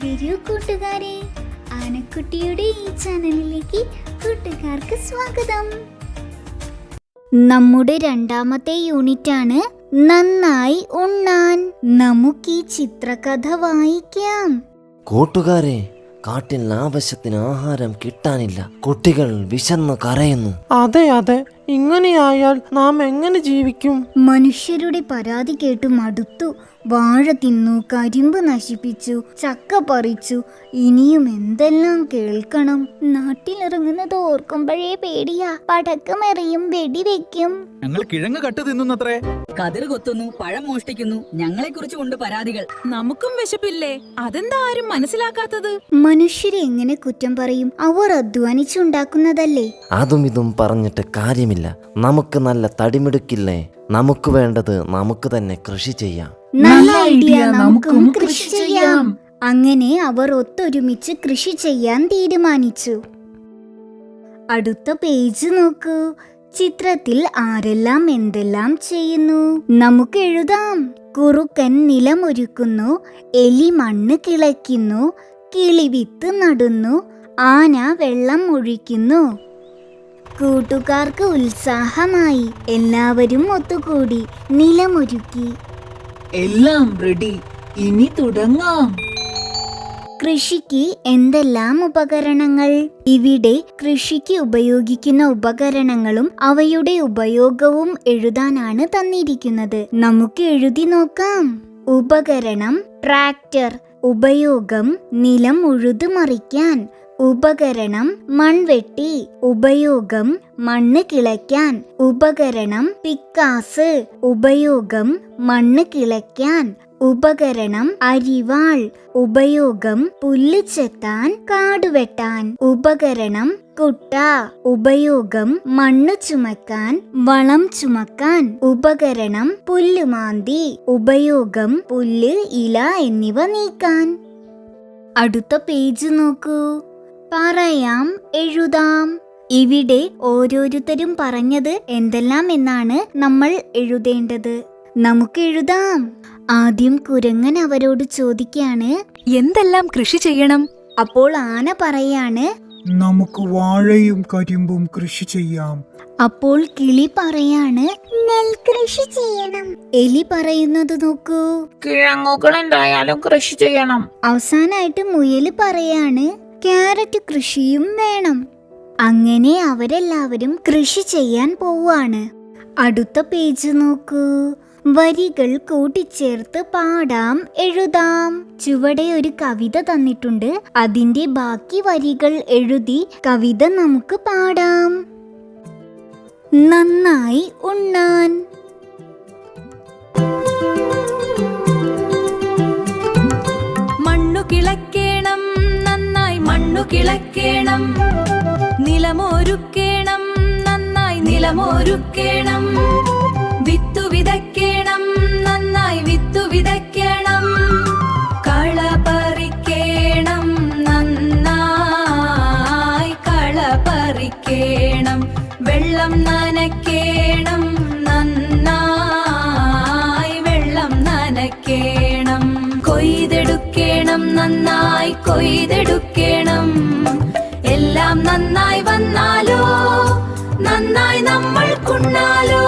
വരൂ കൂട്ടുകാരെ, ആനക്കുട്ടിയുടെ ഈ ചാനലിലേക്ക് കൂട്ടുകാർക്ക് സ്വാഗതം. നമ്മുടെ രണ്ടാമത്തെ യൂണിറ്റാണ് നന്നായി ഉണ്ണാൻ. നമുക്ക് ഈ ചിത്രകഥ വായിക്കാം. കൂട്ടുകാരെ, കാട്ടിൽ ആവശ്യത്തിന് ആഹാരം കിട്ടാനില്ല. കുട്ടികൾ വിശന്ന് കരയുന്നു. അതെ അതെ, ഇങ്ങനെയായാൽ നാം എങ്ങനെ ജീവിക്കും? മനുഷ്യരുടെ പരാതി കേട്ടു മടുത്തു. വാഴ തിന്നു, കരിമ്പ് നശിപ്പിച്ചു, ചക്ക പറിച്ചു, ഇനിയും എന്തെല്ലാം കേൾക്കണം. നാട്ടിലിറങ്ങുന്നത് ഓർക്കുമ്പോഴേ പേടിയാ. പടക്കമെറിയും, വെടിവെക്കും. ഞങ്ങൾ കിഴങ്ങ് കട്ട് തിന്നുന്നത്രേ. കതിർ കൊത്തുന്നു, പഴം മോഷ്ടിക്കുന്നു. ഞങ്ങളെ കുറിച്ച് കൊണ്ട് പരാതികൾ. നമുക്കും വിശപ്പില്ലേ? അതെന്താ ആരും മനസ്സിലാക്കാത്തത്? മനുഷ്യരെ എങ്ങനെ കുറ്റം പറയും? അവർ അധ്വാനിച്ചുണ്ടാക്കുന്നതല്ലേ. അതും ഇതും പറഞ്ഞിട്ട് കാര്യമില്ല. നമുക്ക് നല്ല തടിമിടുക്കില്ലേ? നമുക്ക് വേണ്ടത് നമുക്ക് തന്നെ കൃഷി ചെയ്യാം. നല്ല ഐഡിയ, നമുക്കും കൃഷി ചെയ്യാം. അങ്ങനെ അവർ ഒത്തൊരുമിച്ച് കൃഷി ചെയ്യാൻ തീരുമാനിച്ചു. അടുത്ത പേജ് നോക്കൂ. ചിത്രത്തിൽ ആരെല്ലാം എന്തെല്ലാം ചെയ്യുന്നു നമുക്ക് എഴുതാം. കുറുക്കൻ നിലമൊരുക്കുന്നു, എലി മണ്ണ് കിളയ്ക്കുന്നു, കിളി വിത്ത് നടുന്നു, ആന വെള്ളം ഒഴിക്കുന്നു. കൂട്ടുകാർക്ക് ഉത്സാഹമായി. എല്ലാവരും ഒത്തുകൂടി നിലമൊരുക്കി. എല്ലാം റെഡി, ഇനി തുടങ്ങാം. കൃഷിക്ക് എന്തെല്ലാം ഉപകരണങ്ങൾ? ഇവിടെ കൃഷിക്ക് ഉപയോഗിക്കുന്ന ഉപകരണങ്ങളും അവയുടെ ഉപയോഗവും എഴുതാനാണ് തന്നിരിക്കുന്നത്. നമുക്ക് എഴുതി നോക്കാം. ഉപകരണം ട്രാക്ടർ. ഉപയോഗം നിലം ഉഴുതു മറിക്കാൻ. ഉപകരണം മൺവെട്ടി. ഉപയോഗം മണ്ണ് കിളയ്ക്കാൻ. ഉപകരണം പിക്കാസ്. ഉപയോഗം മണ്ണ് കിളയ്ക്കാൻ. ഉപകരണം അരിവാൾ. ഉപയോഗം പുല്ല് ചെത്താൻ, കാടുവെട്ടാൻ. ഉപകരണം കുട്ട. ഉപയോഗം മണ്ണ് ചുമക്കാൻ, വളം ചുമക്കാൻ. ഉപകരണം പുല്ലുമാന്തി. ഉപയോഗം പുല്ല്, ഇല എന്നിവ നീക്കാൻ. അടുത്ത പേജ് നോക്കൂ. പറയാം, എഴുതാം. ഇവിടെ ഓരോരുത്തരും പറഞ്ഞത് എന്തെല്ലാം എന്നാണ് നമ്മൾ എഴുതേണ്ടത്. നമുക്ക് എഴുതാം. ആദ്യം കുരങ്ങൻ അവരോട് ചോദിക്കാണ്, എന്തെല്ലാം കൃഷി ചെയ്യണം? അപ്പോൾ ആന പറയാണ്, നമുക്ക് വാഴയും കരിമ്പും കൃഷി ചെയ്യാം. അപ്പോൾ കിളി പറയാണ്, നെൽകൃഷി ചെയ്യണം. എലി പറയുന്നത് നോക്കൂ, കിഴങ്ങുകൾ എന്തായാലും കൃഷി ചെയ്യണം. അവസാനായിട്ട് മുയല് പറയാണ്, ക്യാരറ്റ് കൃഷിയും വേണം. അങ്ങനെ അവരെല്ലാവരും കൃഷി ചെയ്യാൻ പോവാണ്. അടുത്ത പേജ് നോക്കൂ. വരികൾ കൂട്ടിച്ചേർത്ത് പാടാം, എഴുതാം. ചുവടെ ഒരു കവിത തന്നിട്ടുണ്ട്. അതിന്റെ ബാക്കി വരികൾ എഴുതി കവിത നമുക്ക് പാടാം. നന്നായി ഉണ്ണാൻ. മണ്ണു കിളക്കേണം, നന്നായി മണ്ണു കിളക്കേണം. നിലമൊരുക്കേണം, നന്നായി നിലമൊരുക്കേണം. വിത്തു വിതയ്ക്കണം, നന്നായി വിത്തു വിതയ്ക്കണം. കള പറിക്കേണം, നന്നായി കള പറിക്കേണം. വെള്ളം നനയ്ക്കേണം, നന്നായി വെള്ളം നനയ്ക്കേണം. കൊയ്തെടുക്കേണം, നന്നായി കൊയ്തെടുക്കേണം. എല്ലാം നന്നായി വന്നാലോ, നന്നായി നമ്മൾക്കുണ്ണാലോ.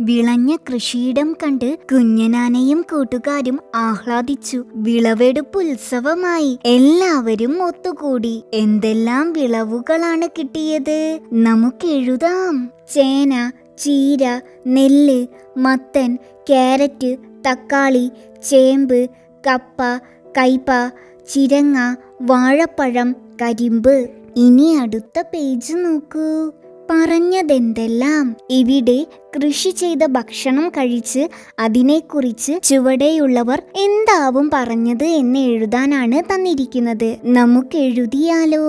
വിളഞ്ഞ കൃഷിയിടം കണ്ട് കുഞ്ഞനാനയും കൂട്ടുകാരും ആഹ്ലാദിച്ചു. വിളവെടുപ്പ് ഉത്സവമായി. എല്ലാവരും ഒത്തുകൂടി. എന്തെല്ലാം വിളവുകളാണ് കിട്ടിയത്? നമുക്ക് എഴുതാം. ചേന, ചീര, നെല്ല്, മത്തൻ, ക്യാരറ്റ്, തക്കാളി, ചേമ്പ്, കപ്പ, കൈപ്പ, ചിരങ്ങ, വാഴപ്പഴം, കരിമ്പ്. ഇനി അടുത്ത പേജ് നോക്കൂ. പറഞ്ഞതെന്തെല്ലാം? ഇവിടെ കൃഷി ചെയ്ത ഭക്ഷണം കഴിച്ച് അതിനെക്കുറിച്ച് ചുവടെയുള്ളവർ എന്താവും പറഞ്ഞത് എന്ന് എഴുതാനാണ് തന്നിരിക്കുന്നത്. നമുക്ക് എഴുതിയാലോ?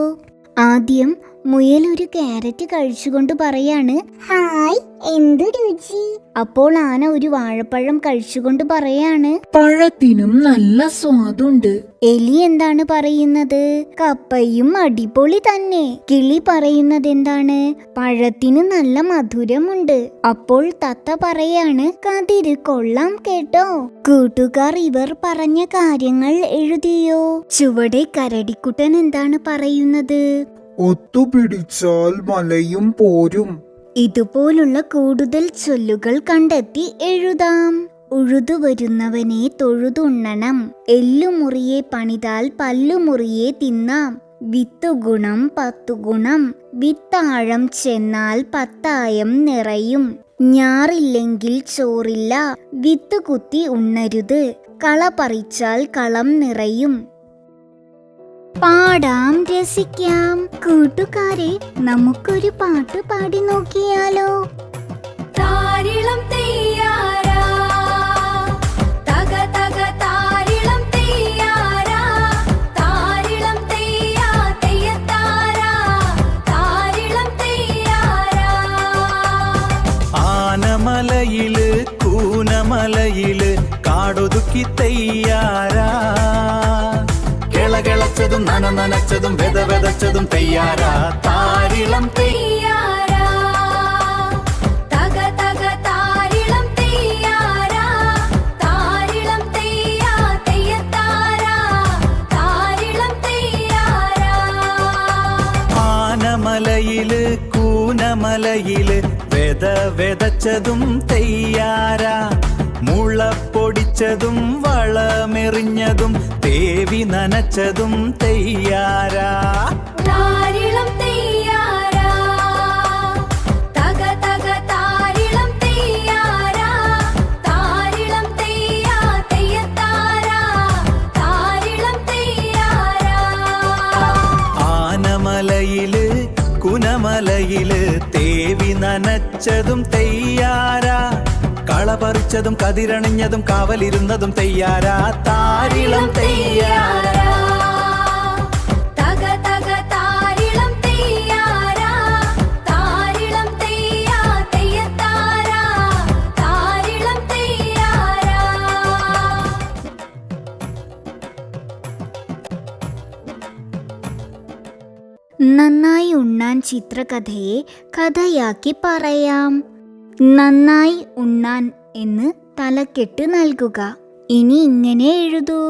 ആദ്യം മുയൽ ഒരു ക്യാരറ്റ് കഴിച്ചുകൊണ്ട് പറയാണ്, ഹായ് എന്ത് രുചി. അപ്പോൾ ആന ഒരു വാഴപ്പഴം കഴിച്ചുകൊണ്ട് പറയാണ്, പഴത്തിനും നല്ല സ്വാദുണ്ട്. എലി എന്താണ് പറയുന്നത്? കപ്പയും അടിപൊളി തന്നെ. കിളി പറയുന്നത് എന്താണ്? പഴത്തിന് നല്ല മധുരമുണ്ട്. അപ്പോൾ തത്ത പറയാണ്, കതിര് കൊള്ളാം കേട്ടോ. കൂട്ടുകാർ ഇവർ പറഞ്ഞ കാര്യങ്ങൾ എഴുതിയോ? ചുവടെ കരടിക്കുട്ടൻ എന്താണ് പറയുന്നത്? ഒത്തുപിടിച്ചാൽ മലയും പോരും. ഇതുപോലുള്ള കൂടുതൽ ചൊല്ലുകൾ കണ്ടെത്തി എഴുതാം. ഉഴുതു വരുന്നവനെ തൊഴുതുണ്ണണം. എല്ലുമുറിയെ പണിതാൽ പല്ലുമുറിയെ തിന്നാം. വിത്തുഗുണം 10 ഗുണം. വിത്താഴം ചെന്നാൽ 10 നിറയും. ഞാറില്ലെങ്കിൽ ചോറില്ല. വിത്ത് കുത്തി ഉണ്ണരുത്. കള പറിച്ചാൽ കളം നിറയും. പാടാം, രസിക്കാം. കൂട്ടുകാരെ, നമുക്കൊരു പാട്ട് പാടി നോക്കിയാലോ? താരിളം തെയ്യാരാ, തക തക താരിളം തെയ്യാരാ, താരിളം തെയ്യാ തെയ്യത്താരാ, താരിളം തെയ്യാരാ. ആനമലയില് കൂനമലയില് കാടൊതുക്കി തെയ്യാരാ, കിളകിളച്ചതും നനച്ചതും വെതച്ചതും തെയ്യാരാ, താരിളം തെയ്യാരാ, തക തക താരിളം തെയ്യാരാ, താരിളം തെയ്യാ തെയ്യത്താരാ, താരിളം തെയ്യാരാ. ആനമലയില് കൂനമലയില് വെതച്ചതും തെയ്യാരാ, മുളപ്പൊടിച്ചതും വളമെറിഞ്ഞതും തേവി നനച്ചതും തെയ്യാരാ, താരിളം തെയ്യാരാ, തക തക താരിളം തെയ്യാരാ, താരിളം തെയ്യാ തെയ്യത്താരാ, താരിളം തെയ്യാരാ. ആനമലയില് കുനമലയില് തേവി നനച്ചതും തെയ്യാരാ, കള പറിച്ചതും കതിരണിഞ്ഞതും കാവലിരുന്നതും തെയ്യാരാ, താരിളം തെയ്യാരാ, തക തക താരിളം തെയ്യാരാ, താരിളം തെയ്യാ തെയ്യത്താരാ, താരിളം തെയ്യാരാ. നന്നായി ഉണ്ണാൻ ചിത്രകഥയെ കഥയാക്കി പറയാം. നന്നായി ഉണ്ണാൻ എന്ന് തലക്കെട്ട് നൽകുക. ഇനി ഇങ്ങനെ എഴുതൂ.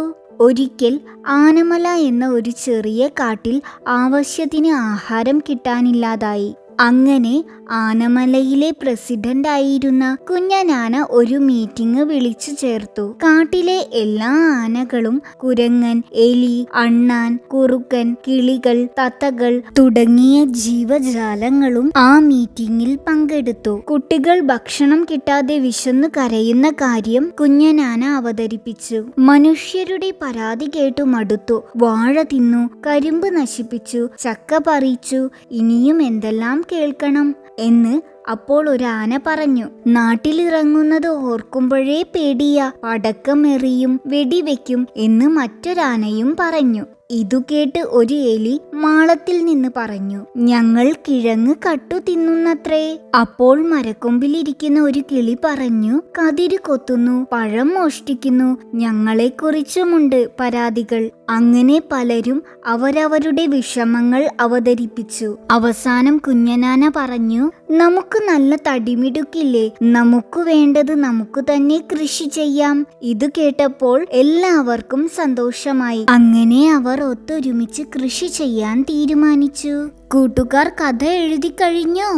ഒരിക്കൽ ആനമല എന്ന ഒരു ചെറിയ കാട്ടിൽ ആവശ്യത്തിന് ആഹാരം കിട്ടാനില്ലാതായി. അങ്ങനെ ആനമലയിലെ പ്രസിഡന്റ് ആയിരുന്ന കുഞ്ഞനാന ഒരു മീറ്റിംഗ് വിളിച്ചു ചേർത്തു. കാട്ടിലെ എല്ലാ ആനകളും കുരങ്ങൻ, എലി, അണ്ണാൻ, കുറുക്കൻ, കിളികൾ, തത്തകൾ തുടങ്ങിയ ജീവജാലങ്ങളും ആ മീറ്റിംഗിൽ പങ്കെടുത്തു. കുട്ടികൾ ഭക്ഷണം കിട്ടാതെ വിശന്നു കരയുന്ന കാര്യം കുഞ്ഞനാന അവതരിപ്പിച്ചു. മനുഷ്യരുടെ പരാതി കേട്ടു മടുത്തു. വാഴ തിന്നു, കരിമ്പ് നശിപ്പിച്ചു, ചക്ക പറിച്ചു, ഇനിയും എന്തെല്ലാം കേൾക്കണം എന്ന് അപ്പോൾ ഒരു ആന പറഞ്ഞു. നാട്ടിലിറങ്ങുന്നത് ഓർക്കുമ്പോഴേ പേടിയാ, പടക്കമെറിയും വെടിവെക്കും എന്ന് മറ്റൊരാനയും പറഞ്ഞു. ഇതു കേട്ട് ഒരു എലി മാളത്തിൽ നിന്ന് പറഞ്ഞു, ഞങ്ങൾ കിഴങ്ങ് കട്ടു തിന്നുന്നത്രേ. അപ്പോൾ മരക്കൊമ്പിലിരിക്കുന്ന ഒരു കിളി പറഞ്ഞു, കതിര് കൊത്തുന്നു, പഴം മോഷ്ടിക്കുന്നു, ഞങ്ങളെക്കുറിച്ചുമുണ്ട് പരാതികൾ. അങ്ങനെ പലരും അവരവരുടെ വിഷമങ്ങൾ അവതരിപ്പിച്ചു. അവസാനം കുഞ്ഞനാന പറഞ്ഞു, നമുക്ക് നല്ല തടിമിടുക്കില്ലേ, നമുക്ക് വേണ്ടത് നമുക്ക് തന്നെ കൃഷി ചെയ്യാം. ഇത് കേട്ടപ്പോൾ എല്ലാവർക്കും സന്തോഷമായി. അങ്ങനെ അവർ ഒത്തൊരുമിച്ച് കൃഷി ചെയ്യാൻ തീരുമാനിച്ചു. കൂട്ടുകാർ കഥ എഴുതി കഴിഞ്ഞോ?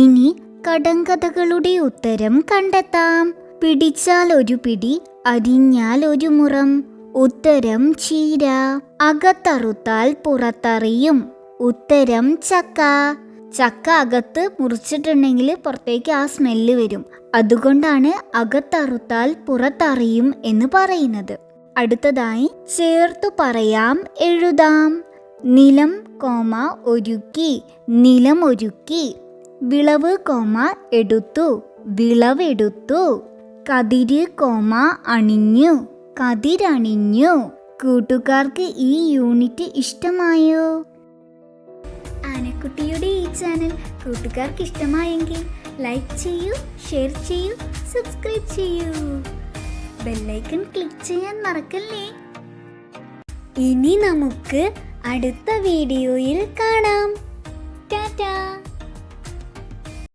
ഇനി കടങ്കഥകളുടെ ഉത്തരം കണ്ടെത്താം. പിടിച്ചാൽ ഒരു പിടി, അരിഞ്ഞാൽ ഒരു മുറം. ഉത്തരം ചീര. അകത്തറുത്താൽ പുറത്തറിയും. ഉത്തരം ചക്ക. ചക്ക അകത്ത് മുറിച്ചിട്ടുണ്ടെങ്കിൽ പുറത്തേക്ക് ആ സ്മെല്ല് വരും. അതുകൊണ്ടാണ് അകത്തറുത്താൽ പുറത്തറിയും എന്ന് പറയുന്നത്. അടുത്തതായി ചേർത്തു പറയാം, എഴുതാം. നിലം കോമ ഒരുക്കി, നിലം ഒരുക്കി. വിളവ് കോമ എടുത്തു, വിളവെടുത്തു. കതിര് കോമ അണിഞ്ഞു, കതിരണിഞ്ഞു. കൂട്ടുകാർക്ക് ഈ യൂണിറ്റ് ഇഷ്ടമായോ? ആനക്കുട്ടിയുടെ ഈ ചാനൽ കൂട്ടുകാർക്ക് ഇഷ്ടമായെങ്കിൽ ലൈക്ക് ചെയ്യൂ, ഷെയർ ചെയ്യൂ, സബ്സ്ക്രൈബ് ചെയ്യൂ. ബെല്ലൈക്കൺ ക്ലിക്ക് ചെയ്യാൻ മറക്കല്ലേ. ഇനി നമുക്ക് അടുത്ത വീഡിയോയിൽ കാണാം. ടാറ്റാ.